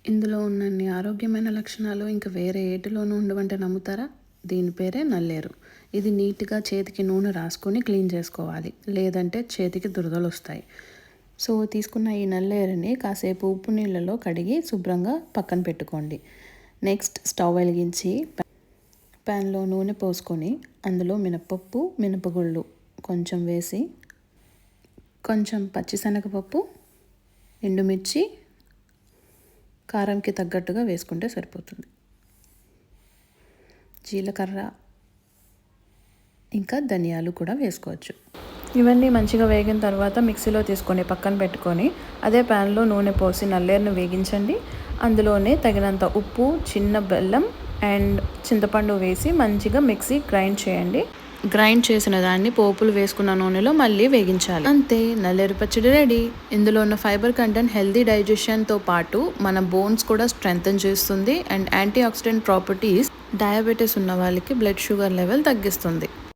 ఇందులో ఉన్నన్ని ఆరోగ్యమైన లక్షణాలు ఇంక వేరే ఏటిలోనూ ఉండవంటే నమ్ముతారా? దీని పేరే నల్లేరు. ఇది నీట్‌గా చేతికి నూనె రాసుకొని క్లీన్ చేసుకోవాలి. లేదంటే చేతికి దురదలొస్తాయి. సో, తీసుకున్న ఈ నల్లేరుని కాసేపు ఉప్పు నీళ్ళలో కడిగి శుభ్రంగా పక్కన పెట్టుకోండి. నెక్స్ట్ స్టవ్ వెలిగించి ప్యాన్‌లో నూనె పోసుకొని అందులో మినపప్పు, మినపగుళ్ళు కొంచెం వేసి, కొంచెం పచ్చిశనగపప్పు, ఎండుమిర్చి కారంకి తగ్గట్టుగా వేసుకుంటే సరిపోతుంది. జీలకర్ర ఇంకా ధనియాలు కూడా వేసుకోవచ్చు. ఇవన్నీ మంచిగా వేగిన తర్వాత మిక్సీలో తీసుకొని పక్కన పెట్టుకొని అదే ప్యాన్లో నూనె పోసి నల్లేరును వేగించండి. అందులోనే తగినంత ఉప్పు, చిన్న బెల్లం అండ్ చింతపండు వేసి మంచిగా మిక్సీ గ్రైండ్ చేయండి. గ్రైండ్ చేసిన దాన్ని పోపులు వేసుకున్న నూనెలో మళ్ళీ వేగించాలి. అంతే, నల్లేరు పచ్చడి రెడీ. ఇందులో ఉన్న ఫైబర్ కంటెంట్ హెల్దీ డైజెషన్తో పాటు మన బోన్స్ కూడా స్ట్రెంగ్తన్ చేస్తుంది and anti oxidant properties diabetes ఉన్న వాళ్ళకి బ్లడ్ షుగర్ లెవెల్ తగ్గిస్తుంది.